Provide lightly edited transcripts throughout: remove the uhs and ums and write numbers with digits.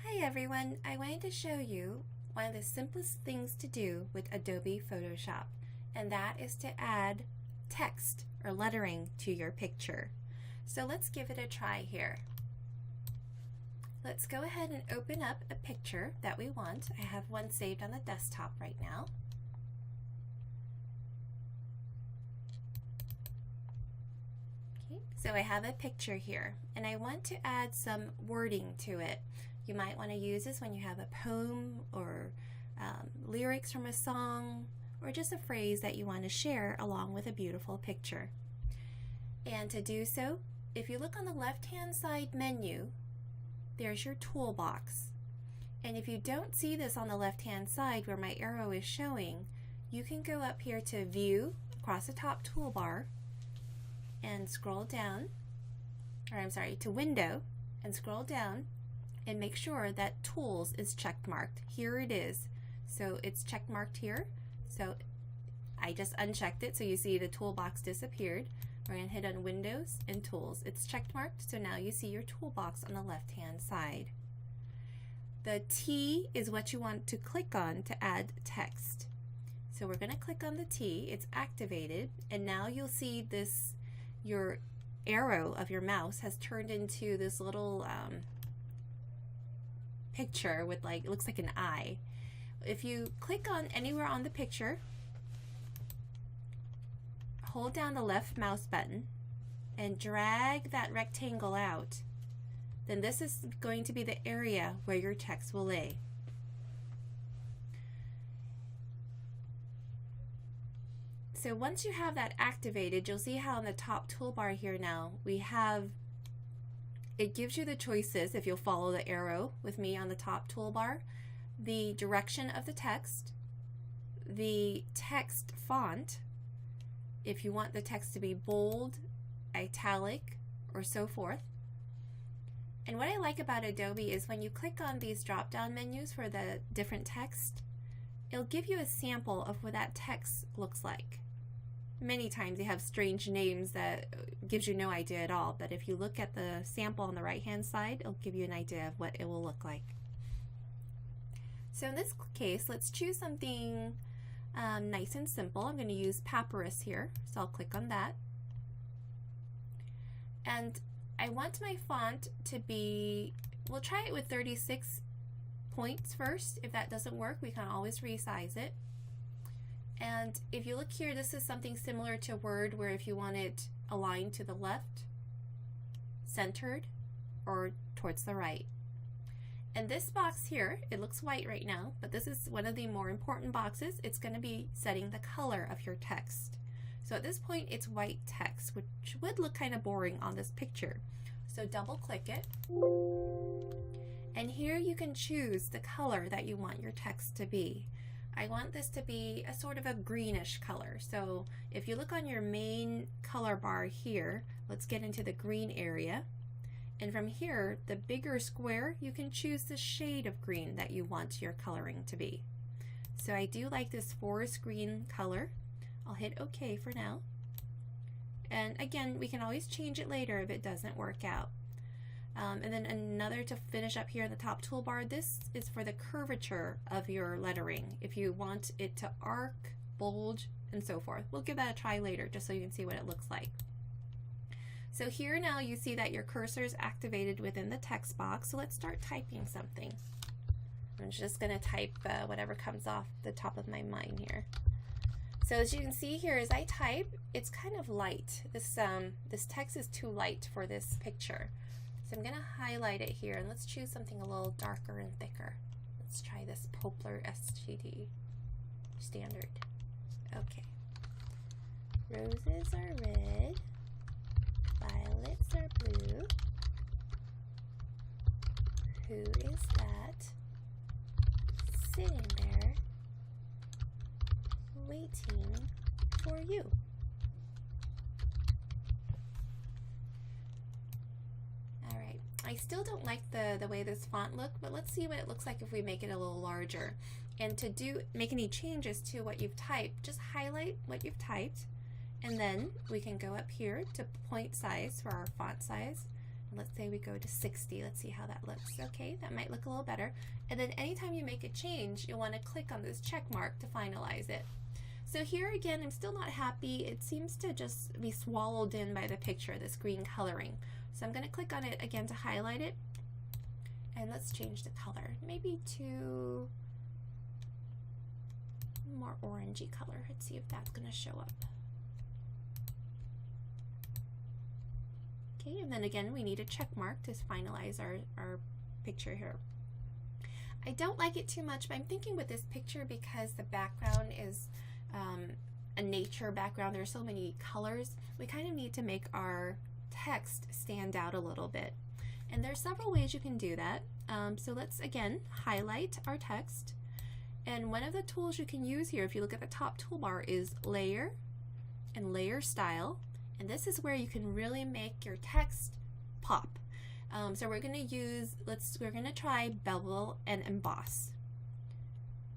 Hi everyone, I wanted to show you one of the simplest things to do with Adobe Photoshop, and that is to add text or lettering to your picture. So let's give it a try here. Let's go ahead and open up a picture that we want. I have one saved on the desktop right now. Okay, so I have a picture here, and I want to add some wording to it. You might want to use this when you have a poem or lyrics from a song, or just a phrase that you want to share along with a beautiful picture. And to do so, if you look on the left-hand side menu, there's your toolbox. And if you don't see this on the left-hand side where my arrow is showing, you can go up here to View across the top toolbar and scroll down, or I'm sorry, to Window and scroll down and make sure that Tools is checked marked. Here it is. So it's checked marked here. So I just unchecked it, so you see the toolbox disappeared. We're going to hit on Windows and Tools. It's checked marked, so now you see your toolbox on the left-hand side. The T is what you want to click on to add text. So we're going to click on the T. It's activated, and now you'll see this, your arrow of your mouse has turned into this little picture with, like, it looks like an eye. If you click on anywhere on the picture, hold down the left mouse button and drag that rectangle out, then this is going to be the area where your text will lay. So once you have that activated, you'll see how on the top toolbar here now we have, it gives you the choices, if you'll follow the arrow with me on the top toolbar, the direction of the text, the text font, if you want the text to be bold, italic, or so forth. And what I like about Adobe is when you click on these drop-down menus for the different text, it'll give you a sample of what that text looks like. Many times they have strange names that gives you no idea at all, but if you look at the sample on the right-hand side, it'll give you an idea of what it will look like. So in this case, let's choose something nice and simple. I'm going to use papyrus here, so I'll click on that. And I want my font to be, we'll try it with 36 points first. If that doesn't work, we can always resize it. And if you look here, this is something similar to Word, where if you want it aligned to the left, centered, or towards the right. And this box here, it looks white right now, but this is one of the more important boxes. It's going to be setting the color of your text. So at this point, it's white text, which would look kind of boring on this picture. So double click it. And here you can choose the color that you want your text to be. I want this to be a sort of a greenish color. So if you look on your main color bar here, let's get into the green area. And from here, the bigger square, you can choose the shade of green that you want your coloring to be. So I do like this forest green color. I'll hit OK for now. And again, we can always change it later if it doesn't work out. And then another to finish up here in the top toolbar, this is for the curvature of your lettering. If you want it to arc, bulge, and so forth. We'll give that a try later just so you can see what it looks like. So here now you see that your cursor is activated within the text box. So let's start typing something. I'm just going to type whatever comes off the top of my mind here. So as you can see here, as I type, it's kind of light. This text is too light for this picture. So I'm going to highlight it here, and let's choose something a little darker and thicker. Let's try this Poplar SGD standard. Okay. Roses are red. Violets are blue. Who is that sitting there waiting for you? Alright, I still don't like the way this font looks, but let's see what it looks like if we make it a little larger. And to make any changes to what you've typed, just highlight what you've typed. And then we can go up here to point size for our font size Let's say we go to 60. Let's see how that looks. Okay, that might look a little better. And then anytime you make a change, you'll want to click on this check mark to finalize it. So here again, I'm still not happy. It seems to just be swallowed in by the picture, this green coloring. So I'm going to click on it again to highlight it. And let's change the color, maybe to more orangey color. Let's see if that's going to show up. Okay, and then again, we need a check mark to finalize our picture here. I don't like it too much, but I'm thinking with this picture, because the background is a nature background, there's so many colors, we kind of need to make our text stand out a little bit. And there's several ways you can do that. So let's again highlight our text. And one of the tools you can use here, if you look at the top toolbar, is Layer and Layer Style. And this is where you can really make your text pop. So we're going to use, we're going to try Bevel and Emboss.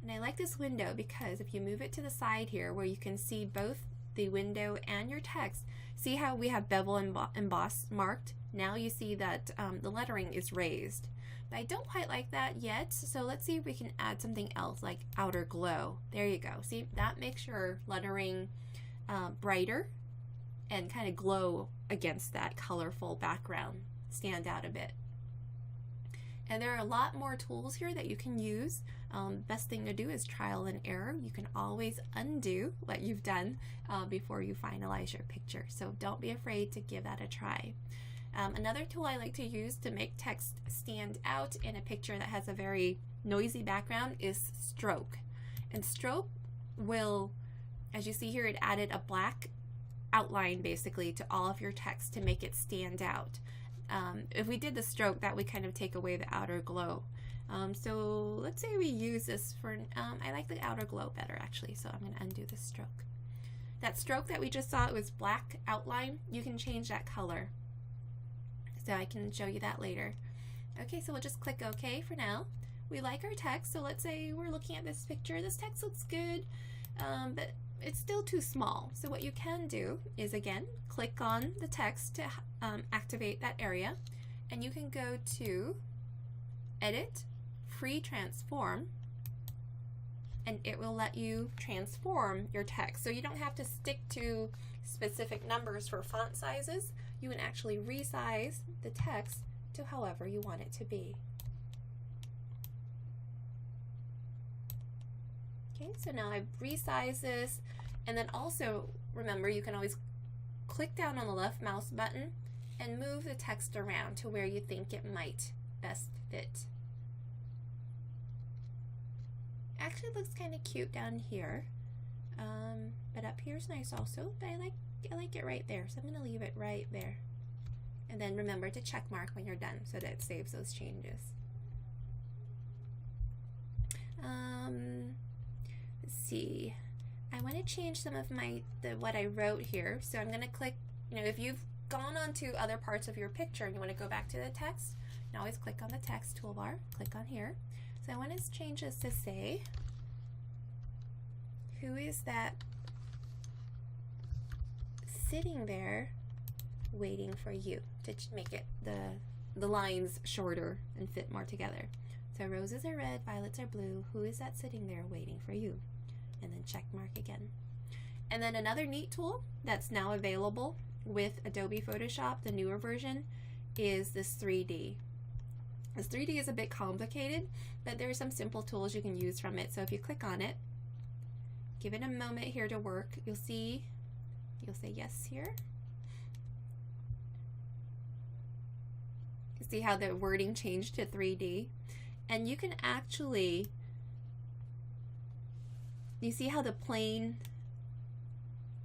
And I like this window because if you move it to the side here where you can see both the window and your text, see how we have Bevel and Emboss marked? Now you see that the lettering is raised. But I don't quite like that yet, so let's see if we can add something else like Outer Glow. There you go. See, that makes your lettering brighter and kind of glow against that colorful background, stand out a bit. And there are a lot more tools here that you can use. Best thing to do is trial and error. You can always undo what you've done before you finalize your picture. So don't be afraid to give that a try. Another tool I like to use to make text stand out in a picture that has a very noisy background is Stroke. And Stroke will, as you see here, it added a black outline basically to all of your text to make it stand out. If we did the stroke, that would kind of take away the outer glow. So let's say we use this for, I like the outer glow better actually, so I'm going to undo the stroke. That stroke that we just saw, it was black outline, you can change that color. So I can show you that later. Okay, so we'll just click OK for now. We like our text, so let's say we're looking at this picture. This text looks good, but it's still too small. So what you can do is, again, click on the text to activate that area, and you can go to Edit, Free Transform, and it will let you transform your text. So you don't have to stick to specific numbers for font sizes. You can actually resize the text to however you want it to be. Okay, so now I've resized this, and then also remember you can always click down on the left mouse button and move the text around to where you think it might best fit. Actually, it looks kind of cute down here, but up here is nice also. But I like it right there, so I'm going to leave it right there. And then remember to check mark when you're done so that it saves those changes. Let's see. I want to change some of what I wrote here. So I'm going to click, if you've gone on to other parts of your picture and you want to go back to the text, you can always click on the text toolbar, click on here. So I want to change this to say, who is that sitting there waiting for you, to make it the lines shorter and fit more together. So roses are red, violets are blue, who is that sitting there waiting for you? And then check mark again. And then another neat tool that's now available with Adobe Photoshop, the newer version, is this 3D. This 3D is a bit complicated, but there are some simple tools you can use from it. So if you click on it, give it a moment here to work, you'll say yes here. You see how the wording changed to 3D? And you can actually, you see how the plane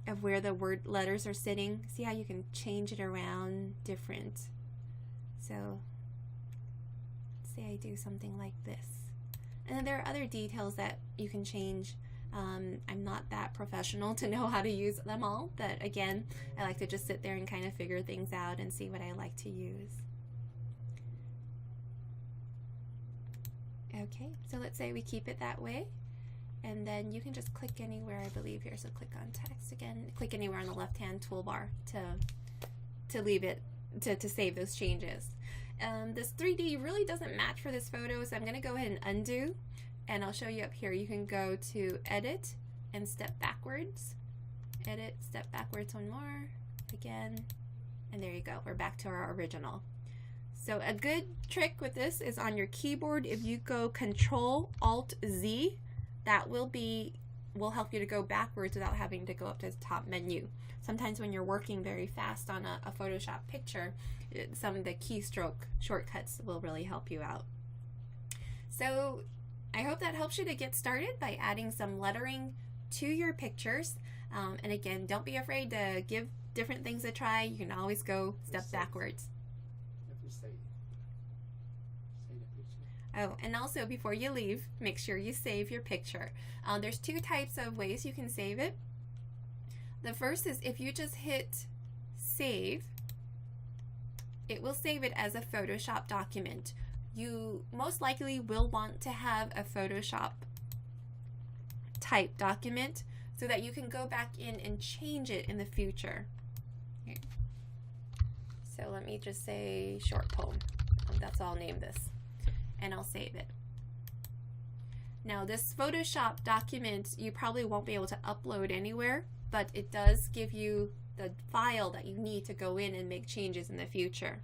of where the word letters are sitting, see how you can change it around different. So say I do something like this. And then there are other details that you can change. I'm not that professional to know how to use them all, but again, I like to just sit there and kind of figure things out and see what I like to use. Okay, so let's say we keep it that way, and then you can just click anywhere, I believe here. So click on text again, click anywhere on the left-hand toolbar to leave it to save those changes. This 3D really doesn't match for this photo, so I'm going to go ahead and undo, and I'll show you up here. You can go to Edit and Step Backwards. Edit, Step Backwards one more, again, and there you go. We're back to our original. So a good trick with this is on your keyboard, if you go Control-Alt-Z, that will help you to go backwards without having to go up to the top menu. Sometimes when you're working very fast on a Photoshop picture, some of the keystroke shortcuts will really help you out. So I hope that helps you to get started by adding some lettering to your pictures. And again, don't be afraid to give different things a try. You can always go step backwards. Oh, and also before you leave, make sure you save your picture. There's two types of ways you can save it. The first is if you just hit save, it will save it as a Photoshop document. You most likely will want to have a Photoshop type document so that you can go back in and change it in the future. Here. So let me just say short poem. That's all I'll name this. And I'll save it. Now this Photoshop document you probably won't be able to upload anywhere, but it does give you the file that you need to go in and make changes in the future.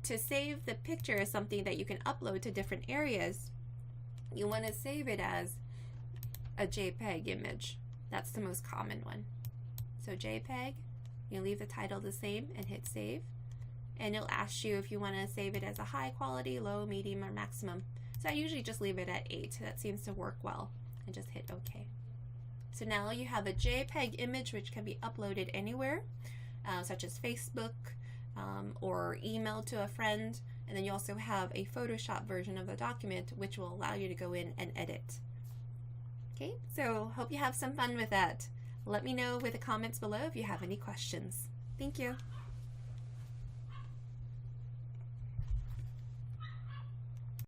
To save the picture as something that you can upload to different areas, you want to save it as a JPEG image. That's the most common one. So JPEG, you leave the title the same and hit save. And it'll ask you if you want to save it as a high quality, low, medium, or maximum. So I usually just leave it at 8. That seems to work well. And just hit OK. So now you have a JPEG image which can be uploaded anywhere, such as Facebook or email to a friend. And then you also have a Photoshop version of the document which will allow you to go in and edit. Okay, so hope you have some fun with that. Let me know with the comments below if you have any questions. Thank you.